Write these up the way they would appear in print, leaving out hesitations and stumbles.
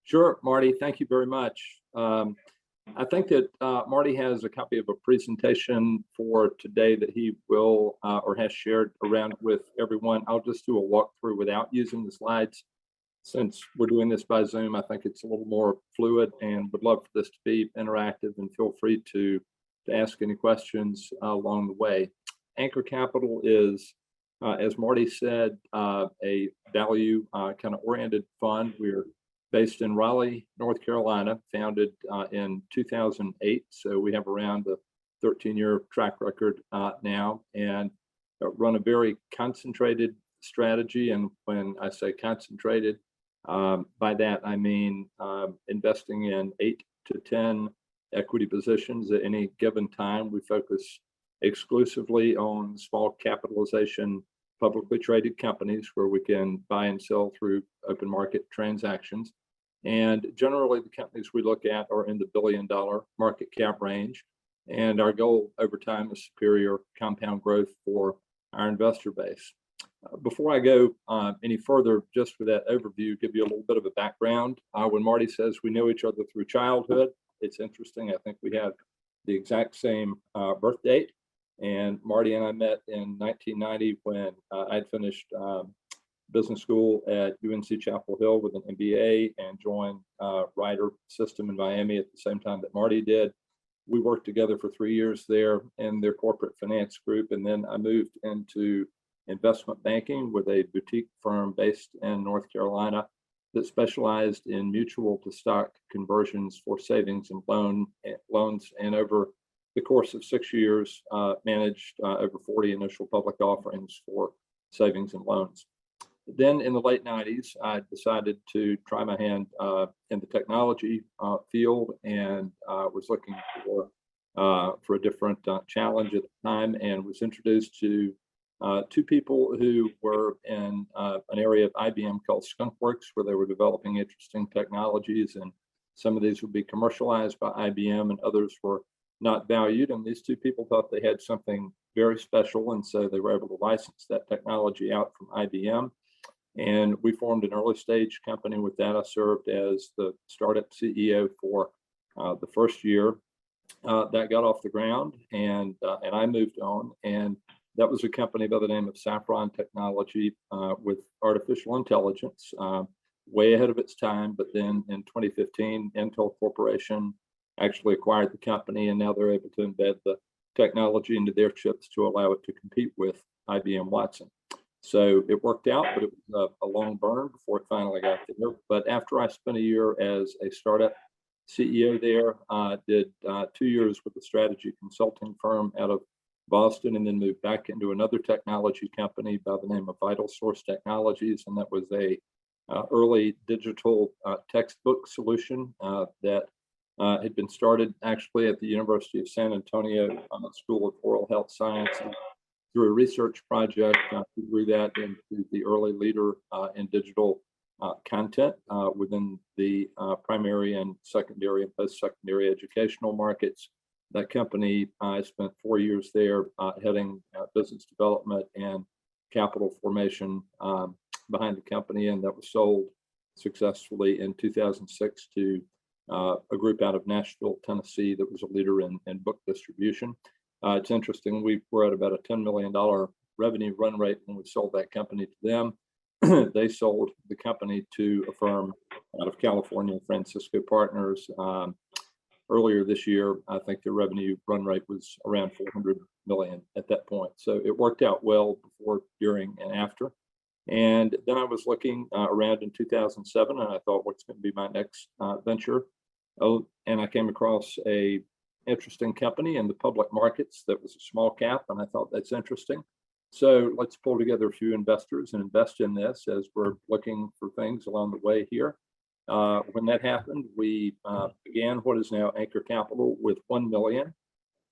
Sure, Marty, thank you very much. I think that Marty has a copy of a presentation for today that he will or has shared around with everyone. I'll just do a walkthrough without using the slides. Since we're doing this by Zoom, I think it's a little more fluid and would love for this to be interactive, and feel free to ask any questions along the way. Anchor Capital is, as Marty said, a value kind of oriented fund. We're based in Raleigh, North Carolina, founded in 2008. So we have around a 13-year track record now, and run a very concentrated strategy. And when I say concentrated, by that I mean investing in 8 to 10 equity positions at any given time. We focus exclusively on small capitalization, publicly traded companies where we can buy and sell through open market transactions. And generally, the companies we look at are in the billion-dollar market cap range. And our goal over time is superior compound growth for our investor base. Before I go any further, just for that overview, give you a little bit of a background. When Marty says we know each other through childhood, it's interesting. I think we have the exact same birth date. And Marty and I met in 1990 when I'd finished business school at UNC Chapel Hill with an MBA and joined Ryder System in Miami at the same time that Marty did. We worked together for 3 years there in their corporate finance group, and then I moved into investment banking with a boutique firm based in North Carolina that specialized in mutual to stock conversions for savings and loans, and over the course of 6 years managed over 40 initial public offerings for savings and loans. Then in the late 90s, I decided to try my hand in the technology field, and was looking for a different challenge at the time, and was introduced to two people who were in an area of IBM called Skunkworks, where they were developing interesting technologies, and some of these would be commercialized by IBM and others were not valued. And these two people thought they had something very special, and so they were able to license that technology out from IBM. And we formed an early stage company with that. I served as the startup CEO for the first year. That got off the ground, and I moved on. And that was a company by the name of Saffron Technology with artificial intelligence, way ahead of its time. But then in 2015, Intel Corporation actually acquired the company, and now they're able to embed the technology into their chips to allow it to compete with IBM Watson. So it worked out, but it was a long burn before it finally got there. But after I spent a year as a startup CEO there, did 2 years with a strategy consulting firm out of Boston, and then moved back into another technology company by the name of Vital Source Technologies. And that was a early digital textbook solution that had been started actually at the University of San Antonio School of Oral Health Science. Through a research project, we grew that into the early leader in digital content within the primary and secondary and post-secondary educational markets. That company, I spent 4 years there heading business development and capital formation behind the company, and that was sold successfully in 2006 to a group out of Nashville, Tennessee, that was a leader in book distribution. It's interesting, we were at about a $10 million revenue run rate when we sold that company to them. They sold the company to a firm out of California, Francisco Partners. Earlier this year, I think the revenue run rate was around 400 million at that point. So it worked out well before, during, and after. And then I was looking around in 2007, and I thought, what's going to be my next venture? Oh, and I came across a interesting company in the public markets that was a small cap, and I thought that's interesting. So let's pull together a few investors and invest in this as we're looking for things along the way here. When that happened, we began what is now Anchor Capital with 1 million.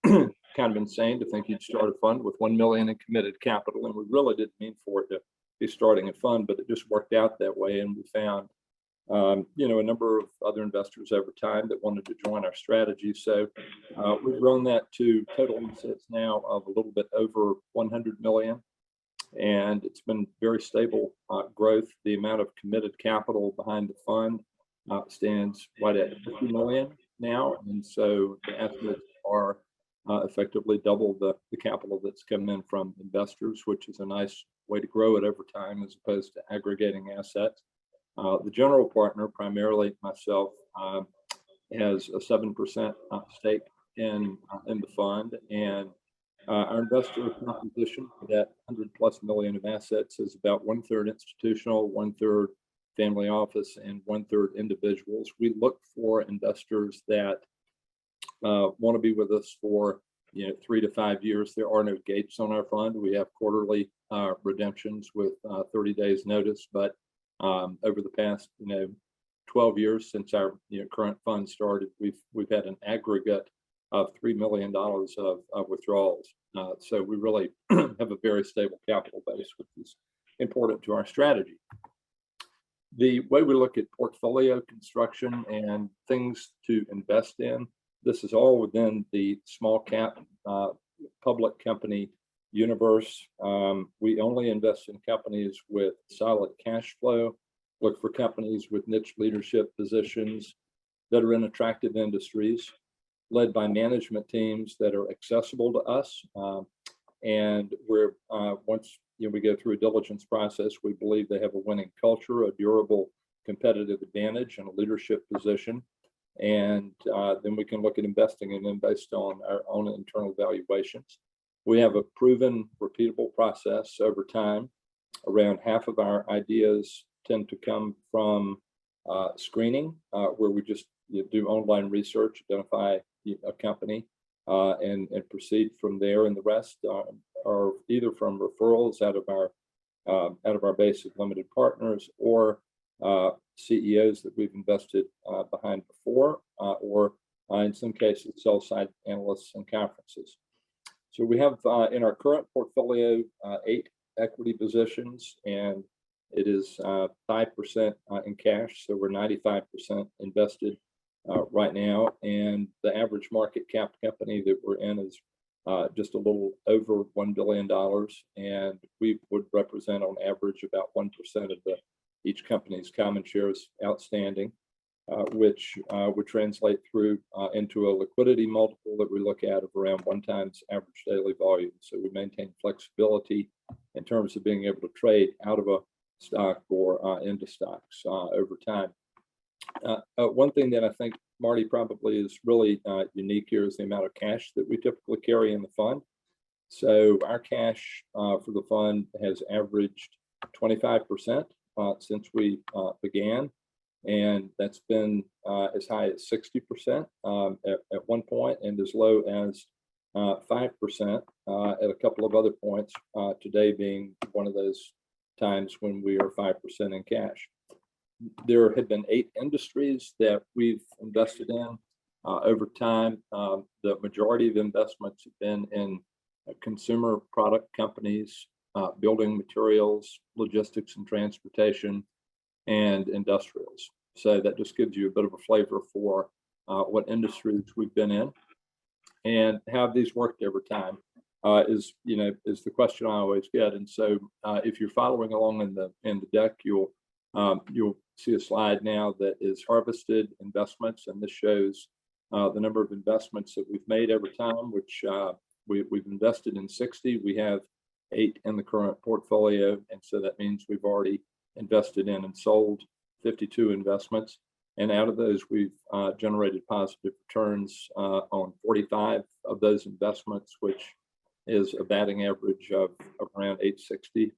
Kind of insane to think you'd start a fund with 1 million in committed capital, and we really didn't mean for it to be starting a fund, but it just worked out that way. And we found a number of other investors over time that wanted to join our strategy. So we've grown that to total assets now of a little bit over 100 million. And it's been very stable growth. The amount of committed capital behind the fund stands right at 50 million now, and so the assets are effectively double the capital that's come in from investors, which is a nice way to grow it over time as opposed to aggregating assets. The general partner, primarily myself, has a 7% stake in the fund, and our investor composition for that 100+ million of assets is about 1/3 institutional, 1/3 family office, and 1/3 individuals. We look for investors that want to be with us for 3 to 5 years. There are no gates on our fund. We have quarterly redemptions with 30 days notice, but over the past 12 years since our current fund started, we've had an aggregate of $3 million of withdrawals. So we really have a very stable capital base, which is important to our strategy. The way we look at portfolio construction and things to invest in, this is all within the small cap public company universe. We only invest in companies with solid cash flow, look for companies with niche leadership positions that are in attractive industries, led by management teams that are accessible to us. And we're once we go through a diligence process, we believe they have a winning culture, a durable competitive advantage, and a leadership position. And then we can look at investing in them based on our own internal valuations. We have a proven, repeatable process over time. Around half of our ideas tend to come from screening, where we just do online research, identify a company, and proceed from there. And the rest are either from referrals out of our base of limited partners, or CEOs that we've invested behind before, or in some cases, sell-side analysts and conferences. So we have in our current portfolio 8 equity positions, and it is 5% in cash. So we're 95% invested right now, and the average market cap company that we're in is just a little over $1 billion, and we would represent on average about 1% of each company's common shares outstanding, which would translate through into a liquidity multiple that we look at of around 1x average daily volume. So we maintain flexibility in terms of being able to trade out of a stock or into stocks over time. One thing that I think, Marty, probably is really unique here is the amount of cash that we typically carry in the fund. So our cash for the fund has averaged 25% since we began, and that's been as high as 60% at one point, and as low as 5% at a couple of other points, today being one of those times when we are 5% in cash. There have been 8 industries that we've invested in over time. The majority of investments have been in consumer product companies, building materials, logistics and transportation, and industrials. So that just gives you a bit of a flavor for what industries we've been in and how these worked over time. Is the question I always get. And so if you're following along in the deck, you'll see a slide now that is harvested investments, and this shows the number of investments that we've made over time, which we've invested in 60. We have 8 in the current portfolio, and so that means we've already invested in and sold 52 investments. And out of those, we've generated positive returns on 45 of those investments, which is a batting average of around 860.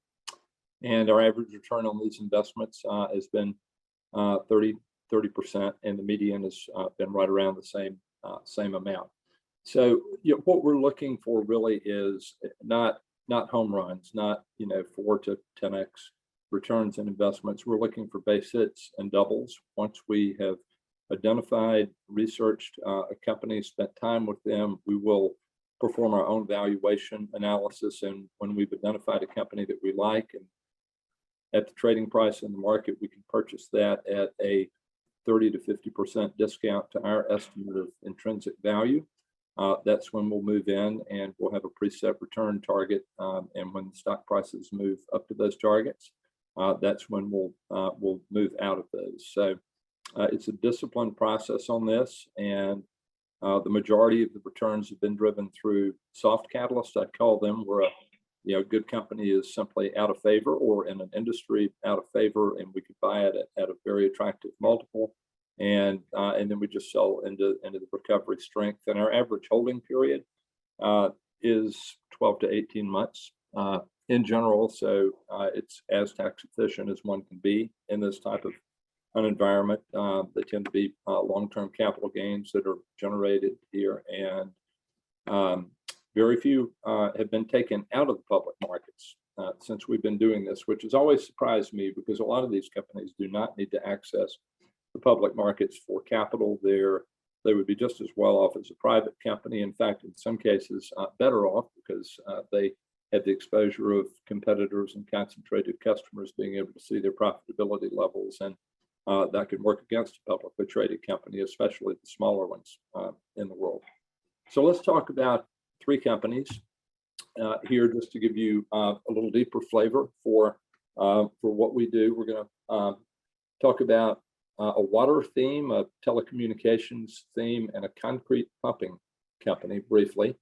And our average return on these investments has been 30%, and the median has been right around the same amount. So what we're looking for really is not home runs, not 4 to 10x returns in investments. We're looking for base hits and doubles. Once we have identified, researched a company, spent time with them, we will perform our own valuation analysis. And when we've identified a company that we like and at the trading price in the market, we can purchase that at a 30 to 50% discount to our estimate of intrinsic value. That's when we'll move in and we'll have a preset return target. And when the stock prices move up to those targets, that's when we'll move out of those. So It's a disciplined process on this, and the majority of the returns have been driven through soft catalysts, I call them, where a good company is simply out of favor, or in an industry out of favor, and we could buy it at a very attractive multiple, and then we just sell into the recovery strength. And our average holding period is 12 to 18 months in general, so it's as tax efficient as one can be in this type of an environment. They tend to be long-term capital gains that are generated here, and very few have been taken out of the public markets since we've been doing this, which has always surprised me, because a lot of these companies do not need to access the public markets for capital. They would be just as well off as a private company. In fact, in some cases, better off, because they have the exposure of competitors and concentrated customers being able to see their profitability levels, and that can work against a publicly traded company, especially the smaller ones in the world. So let's talk about three companies here, just to give you a little deeper flavor for what we do. We're going to talk about a water theme, a telecommunications theme, and a concrete pumping company briefly.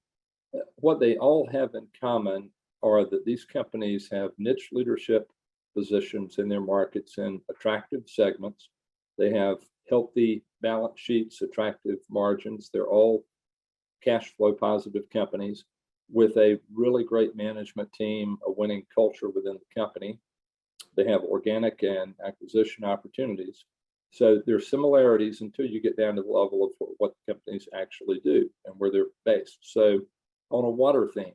What they all have in common are that these companies have niche leadership positions in their markets in attractive segments. They have healthy balance sheets, attractive margins. They're all cash flow positive companies with a really great management team, a winning culture within the company. They have organic and acquisition opportunities. So there are similarities until you get down to the level of what the companies actually do and where they're based. So on a water theme,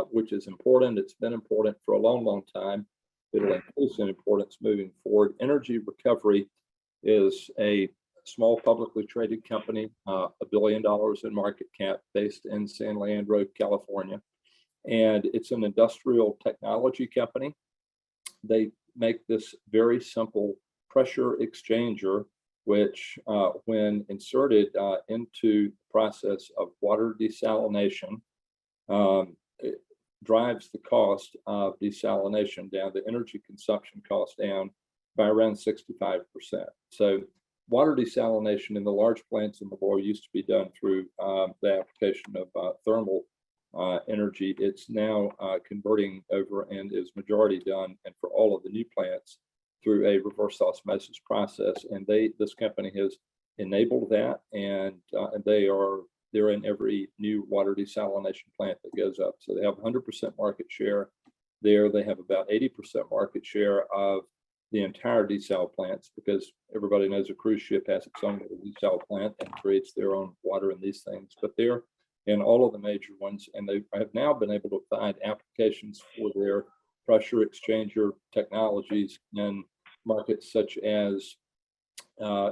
which is important, it's been important for a long, long time. It'll increase in importance moving forward. Energy Recovery is a small publicly traded company, $1 billion in market cap, based in San Leandro, California. And it's an industrial technology company. They make this very simple pressure exchanger, which when inserted into the process of water desalination, it drives the cost of desalination down, the energy consumption cost down by around 65%. So water desalination in the large plants in the world used to be done through the application of thermal energy. It's now converting over and is majority done, and for all of the new plants, through a reverse osmosis process. And this company has enabled that, and they're in every new water desalination plant that goes up. So they have 100% market share there. They have about 80% market share of the entire desal plants, because everybody knows a cruise ship has its own desal plant and creates their own water in these things. But they're in all of the major ones, and they have now been able to find applications for their pressure exchanger technologies in markets such as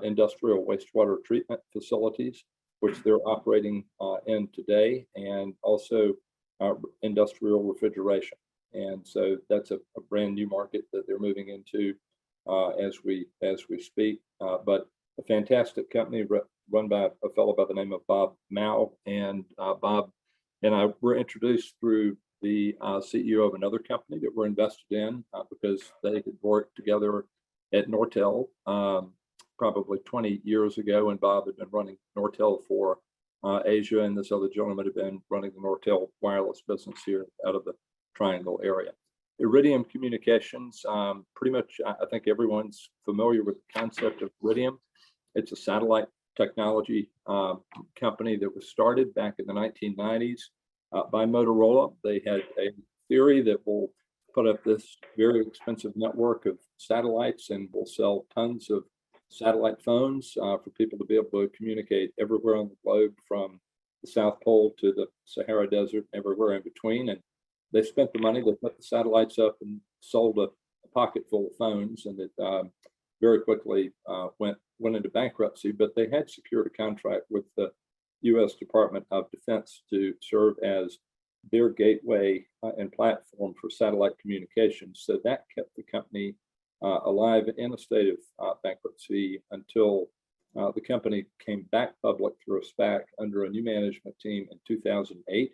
industrial wastewater treatment facilities, which they're operating in today, and also industrial refrigeration. And so that's a brand new market that they're moving into as we speak. But a fantastic company run by a fellow by the name of Bob Mao, and Bob and I were introduced through the CEO of another company that we're invested in because they had worked together at Nortel probably 20 years ago, and Bob had been running Nortel for Asia, and this other gentleman had been running the Nortel wireless business here out of the Triangle area. Iridium Communications, pretty much I think everyone's familiar with the concept of Iridium. It's a satellite technology company that was started back in the 1990s by Motorola. They had a theory that will put up this very expensive network of satellites and will sell tons of satellite phones for people to be able to communicate everywhere on the globe, from the South Pole to the Sahara Desert, everywhere in between. And they spent the money, they put the satellites up and sold a pocket full of phones, and it very quickly went into bankruptcy. But they had secured a contract with the U.S. Department of Defense to serve as their gateway and platform for satellite communications. So that kept the company alive in a state of bankruptcy until the company came back public through a SPAC under a new management team in 2008.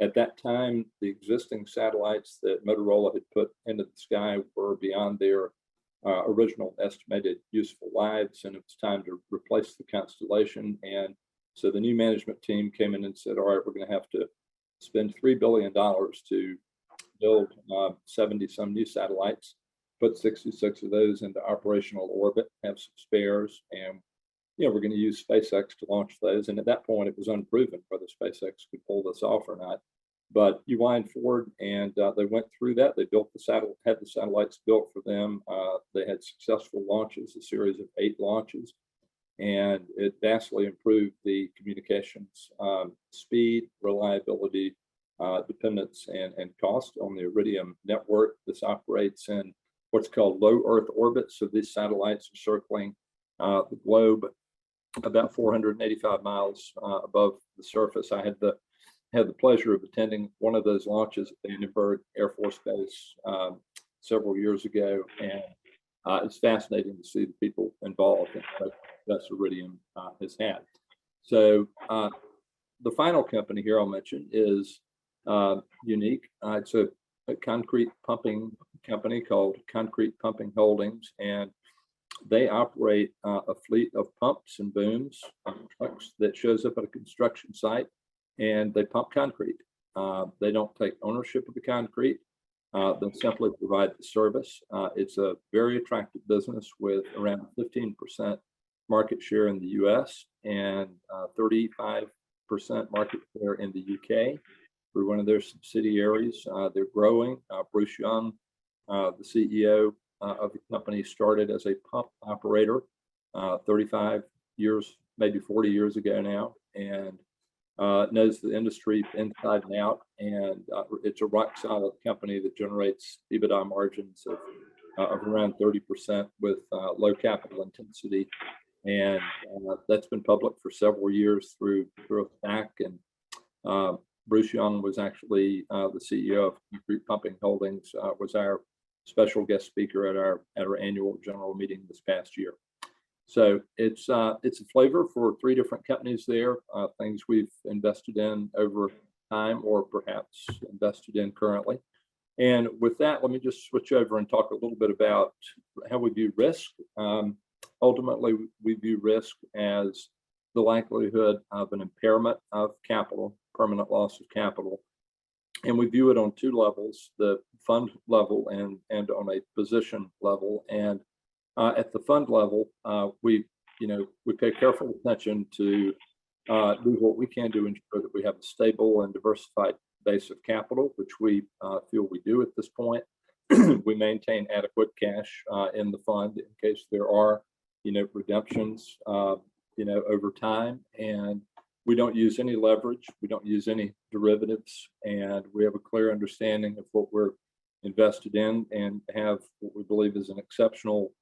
At that time, the existing satellites that Motorola had put into the sky were beyond their original estimated useful lives, and it was time to replace the constellation. And so the new management team came in and said, all right, we're going to have to spend $3 billion to build 70 some new satellites, put 66 of those into operational orbit, have some spares, and we're going to use SpaceX to launch those. And at that point, it was unproven whether SpaceX could pull this off or not. But you wind forward, and they went through that. They built the satellite, had the satellites built for them. They had successful launches, a series of 8 launches, and it vastly improved the communications speed, reliability, dependence, and cost on the Iridium network. This operates in what's called low Earth orbit. So these satellites are circling the globe about 485 miles above the surface. I had the pleasure of attending one of those launches at Vandenberg Air Force Base several years ago, and it's fascinating to see the people involved and what success Iridium has had. So the final company here I'll mention is unique. It's a concrete pumping company called Concrete Pumping Holdings, and they operate a fleet of pumps and booms trucks that shows up at a construction site, and they pump concrete. They don't take ownership of the concrete. They'll simply provide the service. It's a very attractive business with around 15% market share in the US and 35% market share in the UK through one of their subsidiaries. They're growing. Bruce Young, the CEO of the company, started as a pump operator 35 years, maybe 40 years ago now, and knows the industry inside and out. And it's a rock solid company that generates EBITDA margins of around 30% with low capital intensity. And that's been public for several years through a SPAC. And Bruce Young was actually the CEO of Concrete Pumping Holdings, was our special guest speaker at our annual general meeting this past year. So it's a flavor for 3 different companies there, things we've invested in over time or perhaps invested in currently. And with that, let me just switch over and talk a little bit about how we view risk. Ultimately, we view risk as the likelihood of an impairment of capital, permanent loss of capital. And we view it on 2 levels, the fund level and on a position level. And at the fund level, we pay careful attention to do what we can to ensure that we have a stable and diversified base of capital, which we feel we do at this point. We maintain adequate cash in the fund in case there are, redemptions, over time. And we don't use any leverage. We don't use any derivatives, and we have a clear understanding of what we're invested in, and have what we believe is an exceptional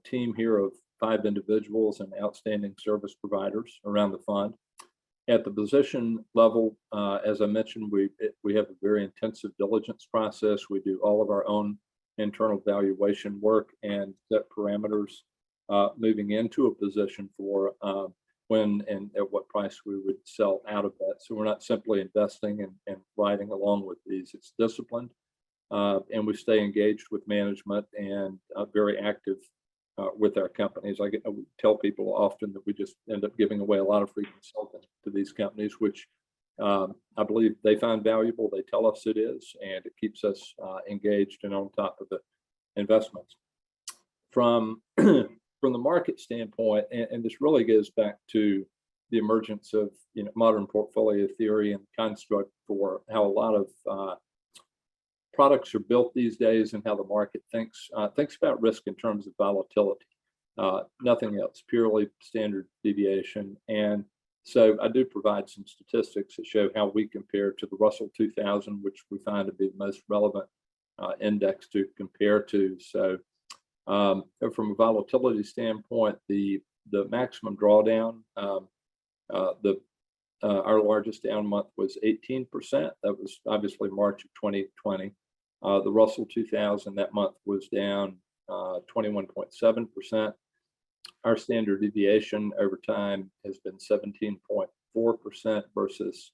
team here of 5 individuals and outstanding service providers around the fund. At the position level, as I mentioned, we have a very intensive diligence process. We do all of our own internal valuation work and set parameters moving into a position for when and at what price we would sell out of that. So we're not simply investing and riding along with these. It's disciplined, and we stay engaged with management and very active with our companies. I tell people often that we just end up giving away a lot of free consulting to these companies, which I believe they find valuable. They tell us it is, and it keeps us engaged and on top of the investments. From the market standpoint, and this really goes back to the emergence of modern portfolio theory and construct for how a lot of products are built these days, and how the market thinks about risk in terms of volatility. Nothing else, purely standard deviation. And so I do provide some statistics that show how we compare to the Russell 2000, which we find to be the most relevant index to compare to. So from a volatility standpoint, the maximum drawdown, our largest down month was 18%. That was obviously March of 2020. The Russell 2000 that month was down 21.7%. Our standard deviation over time has been 17.4% versus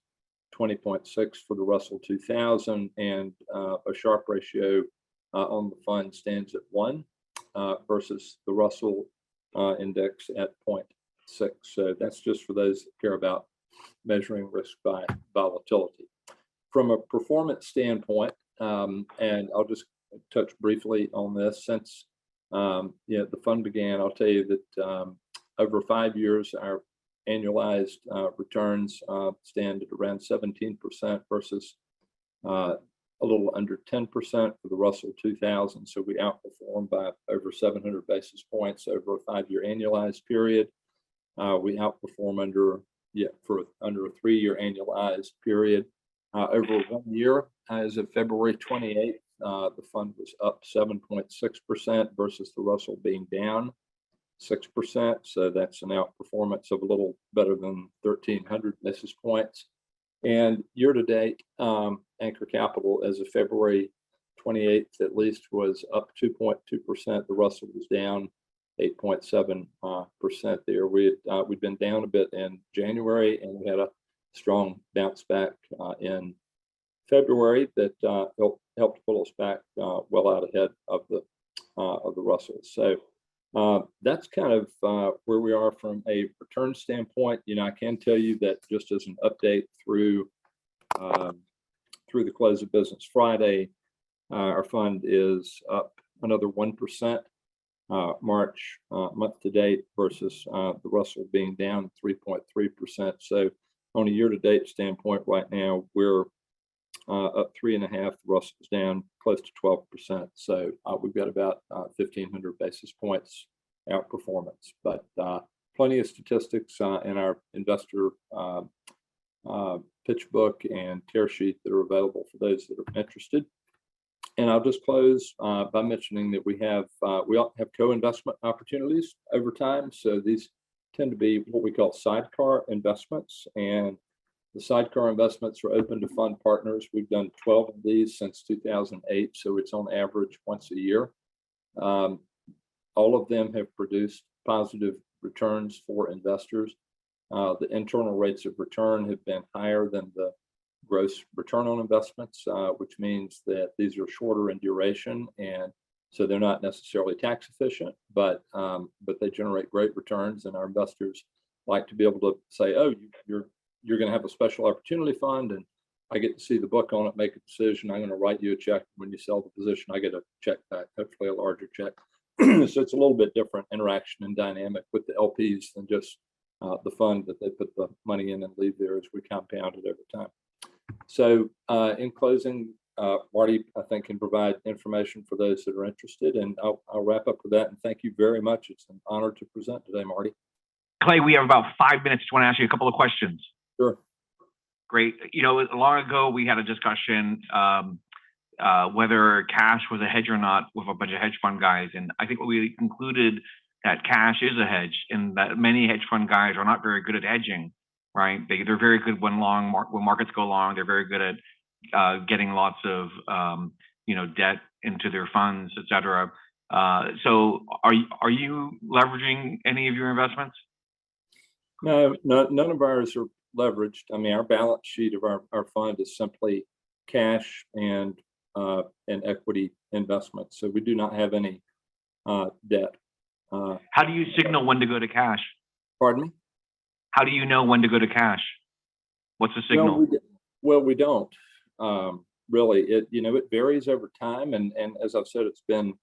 20.6 for the Russell 2000, and a Sharpe ratio on the fund stands at 1. versus the Russell index at 0.6. So that's just for those that care about measuring risk by volatility. From a performance standpoint, and I'll just touch briefly on this, since the fund began, I'll tell you that over 5 years, our annualized returns stand at around 17% versus a little under 10% for the Russell 2000. So we outperformed by over 700 basis points over a 5-year annualized period. We outperform under a 3-year annualized period. Over 1 year, as of February 28th, the fund was up 7.6% versus the Russell being down 6%. So that's an outperformance of a little better than 1,300 basis points. And year to date, Anchor Capital, as of February 28th, at least, was up 2.2%. The Russell was down 8.7% there. We'd been down a bit in January, and we had a strong bounce back in February that helped pull us back well out ahead of the Russell. So that's kind of where we are from a return standpoint. I can tell you that just as an update through the close of business Friday, our fund is up another 1% March month to date versus the Russell being down 3.3%. So on a year-to-date standpoint, right now we're up 3.5%. The Russell's down close to 12%. So we've got about 1,500 basis points outperformance. But plenty of statistics in our investor pitch book and tear sheet that are available for those that are interested. And I'll just close by mentioning that we all have co-investment opportunities over time. So these tend to be what we call sidecar investments, and the sidecar investments are open to fund partners. We've done 12 of these since 2008, so it's on average once a year. All of them have produced positive returns for investors. The internal rates of return have been higher than the gross return on investments, which means that these are shorter in duration, and so they're not necessarily tax efficient, but they generate great returns. And our investors like to be able to say, "Oh, you're going to have a special opportunity fund, and I get to see the book on it, make a decision. I'm going to write you a check. When you sell the position, I get a check back, hopefully a larger check." So it's a little bit different interaction and dynamic with the LPs than just the fund that they put the money in and leave there as we compound it over time. So in closing, Marty, I think, can provide information for those that are interested, and I'll wrap up with that. And thank you very much. It's an honor to present today, Marty. Clay, we have about 5 minutes. I want to ask you a couple of questions. Sure. Great. Long ago, we had a discussion whether cash was a hedge or not with a bunch of hedge fund guys. And I think we concluded that cash is a hedge, and that many hedge fund guys are not very good at hedging, right? They're very good when markets go long. They're very good at getting lots of debt into their funds, et cetera. So are you leveraging any of your investments? No, none of ours are leveraged. I mean, our balance sheet of our fund is simply cash and equity investments. So we do not have any debt. How do you signal when to go to cash? Pardon me? How do you know when to go to cash? What's the signal? Well, we don't really. It varies over time, and as I've said, it's been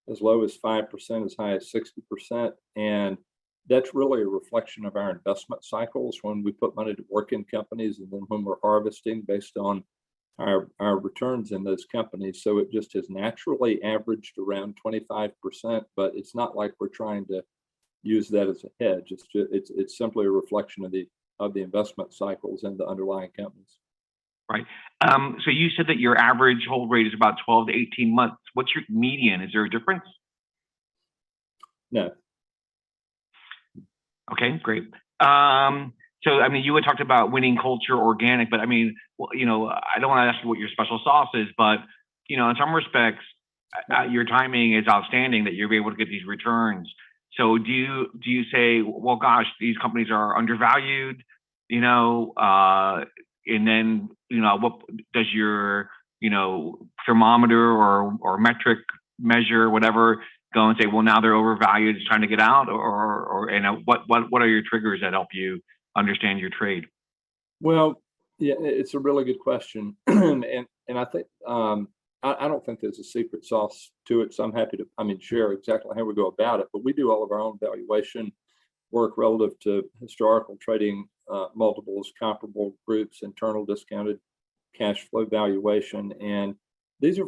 as low as 5%, as high as 60%, and that's really a reflection of our investment cycles when we put money to work in companies, and then when we're harvesting based on our returns in those companies. So it just has naturally averaged around 25%, but it's not like we're trying to use that as a hedge. It's simply a reflection of the investment cycles and the underlying companies. Right. So you said that your average hold rate is about 12 to 18 months. What's your median? Is there a difference? No. Okay, great. So, I mean, you had talked about winning culture, organic, but I mean, I don't want to ask you what your special sauce is, but, in some respects, your timing is outstanding that you're able to get these returns. So do you say, well, gosh, these companies are undervalued, and then, what does your, thermometer or metric measure, whatever, go and say, well, now they're overvalued, it's trying to get out, or and what are your triggers that help you understand your trade? Well, yeah, it's a really good question, and I think I don't think there's a secret sauce to it. So I'm happy to, share exactly how we go about it. But we do all of our own valuation work relative to historical trading multiples, comparable groups, internal discounted cash flow valuation, and these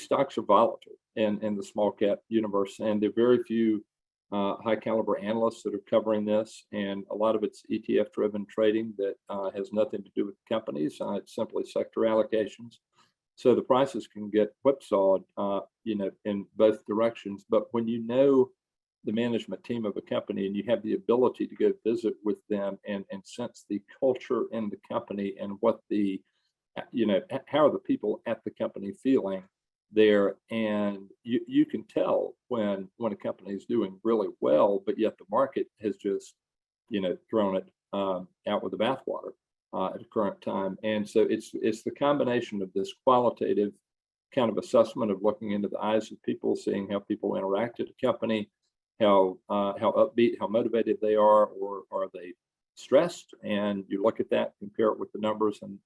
stocks are volatile in the small cap universe, and there are very few high caliber analysts that are covering this, and a lot of it's ETF driven trading that has nothing to do with companies. It's simply sector allocations. So the prices can get whipsawed, in both directions. But when you know the management team of a company and you have the ability to go visit with them and sense the culture in the company and what the, how are the people at the company feeling there, and you can tell when a company is doing really well, but yet the market has just thrown it out with the bathwater at the current time. And so it's the combination of this qualitative kind of assessment of looking into the eyes of people, seeing how people interact at a company, how upbeat, how motivated they are, or are they stressed, and you look at that, compare it with the numbers, and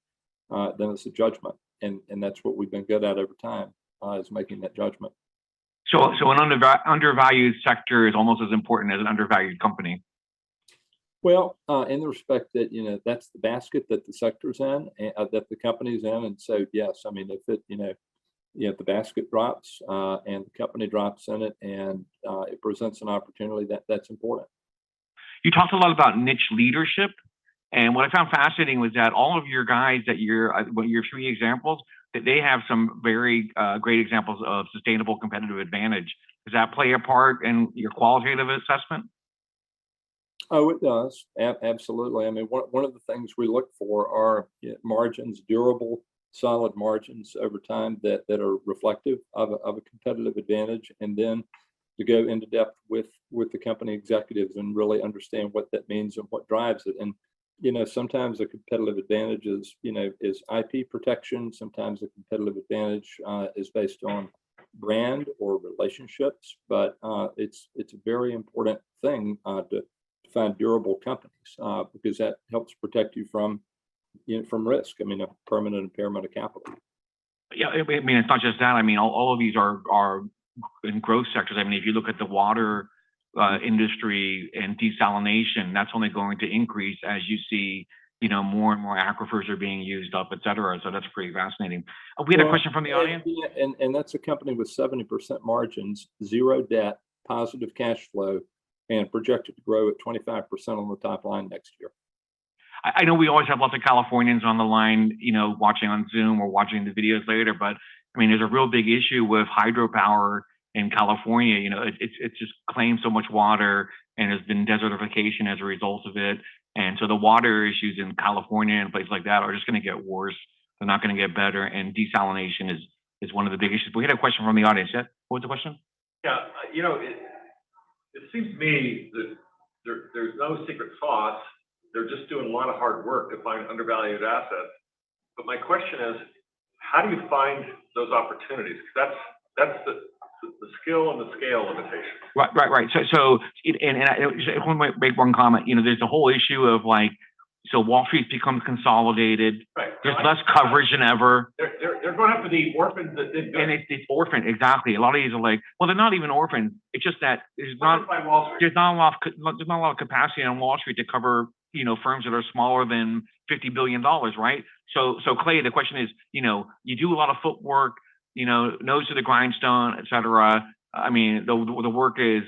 then it's a judgment, and that's what we've been good at over time, is making that judgment. So an undervalued sector is almost as important as an undervalued company. Well, in the respect that that's the basket that the sector's in, that the company's in, and so yes, if it if the basket drops and the company drops in it, and it presents an opportunity, that's important. You talked a lot about niche leadership, and what I found fascinating was that all of your guys that your 3 examples, that they have some very great examples of sustainable competitive advantage. Does that play a part in your qualitative assessment? Oh, it does. Absolutely. One of the things we look for are margins, durable, solid margins over time that are reflective of a competitive advantage, and then to go into depth with the company executives and really understand what that means and what drives it. And sometimes a competitive advantage is IP protection. Sometimes a competitive advantage is based on brand or relationships. But it's a very important thing to find durable companies because that helps protect you from risk. A permanent impairment of capital. Yeah, it's not just that. All of these are in growth sectors. If you look at the water industry and desalination, that's only going to increase as you see, more and more aquifers are being used up, et cetera. So that's pretty fascinating. We had a question from the audience. And that's a company with 70% margins, 0 debt, positive cash flow, and projected to grow at 25% on the top line next year. I know we always have lots of Californians on the line, watching on Zoom or watching the videos later, but there's a real big issue with hydropower in California. It's just claimed so much water, and there's been desertification as a result of it. And so the water issues in California and places like that are just going to get worse. They're not going to get better. And desalination is one of the big issues. We had a question from the audience. Yeah, what was the question? Yeah, it seems to me that there's no secret sauce. They're just doing a lot of hard work to find undervalued assets. But my question is, how do you find those opportunities? Because that's the skill and the scale limitation. Right. So I want to make one comment. There's a whole issue of so Wall Street becomes consolidated. Right. There's less coverage than ever. They're going after the orphans that did good. And it's orphaned, exactly. A lot of these are well, they're not even orphaned. It's just that there's not a lot of capacity on Wall Street to cover firms that are smaller than $50 billion, right? So Clay, the question is, you do a lot of footwork, nose to the grindstone, et cetera. The work is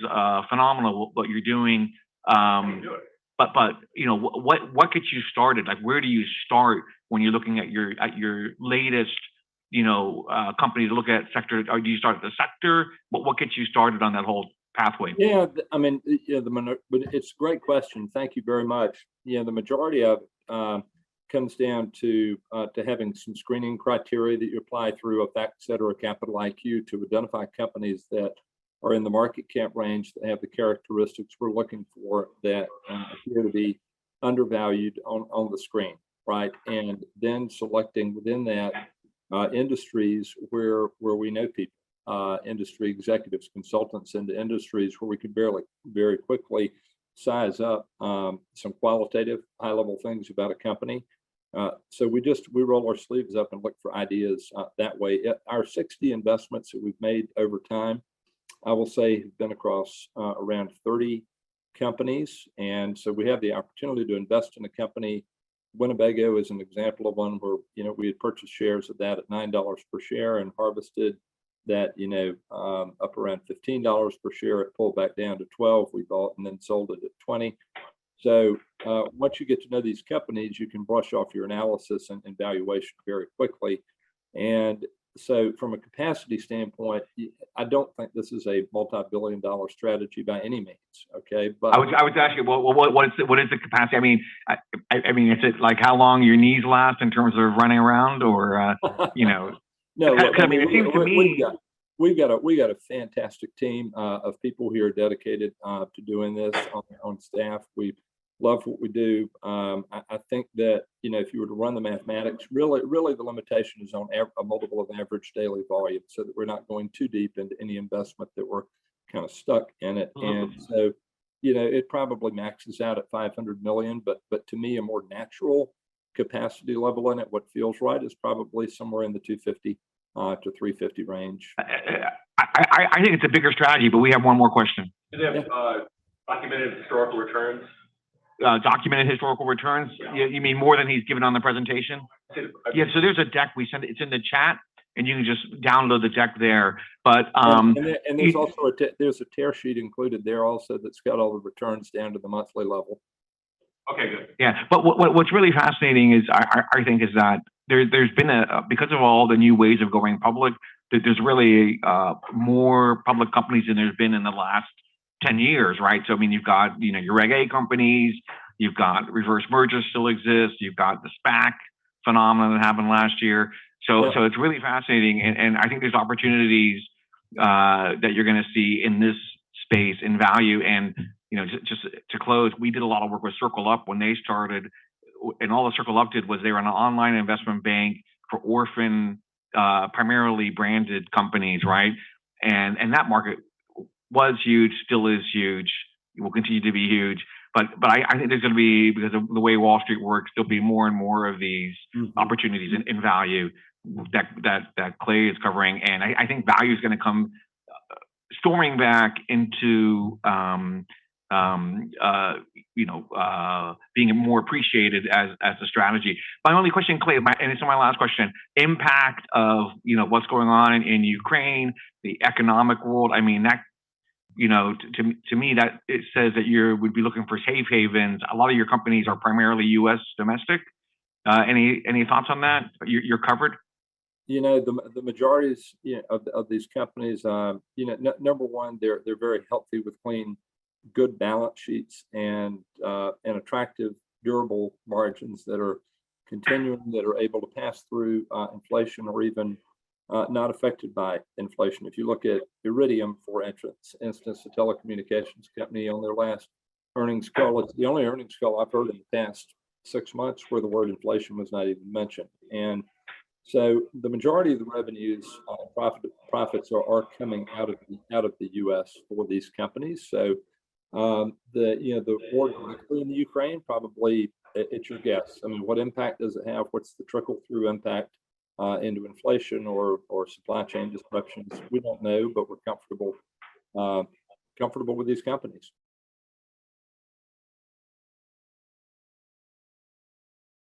phenomenal, what you're doing. But what gets you started? Where do you start when you're looking at your latest company to look at sector? Or do you start at the sector? What gets you started on that whole pathway? Yeah, it's a great question. Thank you very much. The majority of it comes down to having some screening criteria that you apply through a FactSet or a Capital IQ to identify companies that are in the market cap range, that have the characteristics we're looking for, that appear to be undervalued on the screen, right? And then selecting within that industries where we know people industry executives, consultants into industries where we could very quickly size up some qualitative high-level things about a company. So we roll our sleeves up and look for ideas that way. Our 60 investments that we've made over time, I will say, have been across around 30 companies. And so we have the opportunity to invest in a company. Winnebago is an example of one where, we had purchased shares of that at $9 per share and harvested that, up around $15 per share. It pulled back down to 12. We bought and then sold it at 20. So once you get to know these companies, you can brush off your analysis and valuation very quickly. And so from a capacity standpoint, I don't think this is a multi-billion-dollar strategy by any means. Okay, but I was asking, what is the capacity? I mean, is it like how long your knees last in terms of running around, or No, I mean, it seems to me we've got a fantastic team of people who are dedicated to doing this on staff. We love what we do. I think that, if you were to run the mathematics, really the limitation is on a multiple of average daily volume, so that we're not going too deep into any investment that we're kind of stuck in it. And so, it probably maxes out at 500 million, but to me, a more natural capacity level in it, what feels right, is probably somewhere in the 250 to 350 range. I think it's a bigger strategy, but we have one more question. Do they have documented historical returns? Documented historical returns? Yeah. You mean more than he's given on the presentation? Yeah, so there's a deck we sent, it's in the chat, and you can just download the deck there. But and there's also there's a tear sheet included there also that's got all the returns down to the monthly level. Okay, good. Yeah, but what's really fascinating is I think is that there's been because of all the new ways of going public, there's really more public companies than there's been in the last 10 years, right? So I mean, you've got your Reg A companies, you've got reverse mergers still exist, you've got the SPAC phenomenon that happened last year. So it's really fascinating, and I think there's opportunities that you're going to see in this space in value. And just to close, we did a lot of work with Circle Up when they started, and all the Circle Up did was they were an online investment bank for orphan, primarily branded companies, right? And that market was huge, still is huge, will continue to be huge. But I think there's going to be, because of the way Wall Street works, there'll be more and more of these opportunities in value that Clay is covering. And I think value is going to come storming back into being more appreciated as a strategy. My only question, Clay, and it's my last question: impact of what's going on in Ukraine, the economic world. I mean, that to me, that it says that you would be looking for safe havens. A lot of your companies are primarily U.S. domestic. Any thoughts on that? You're covered. The majorities of these companies, number one, they're very healthy with clean, good balance sheets and attractive, durable margins that are continuing, that are able to pass through inflation, or even not affected by inflation. If you look at Iridium, for instance, a telecommunications company, on their last earnings call, it's the only earnings call I've heard in the past 6 months where the word inflation was not even mentioned. And so the majority of the revenues, profits are coming out of the U.S. for these companies. So the war directly in the Ukraine, probably it's your guess. I mean, what impact does it have? What's the trickle through impact into inflation or supply chain disruptions? We don't know, but we're comfortable with these companies.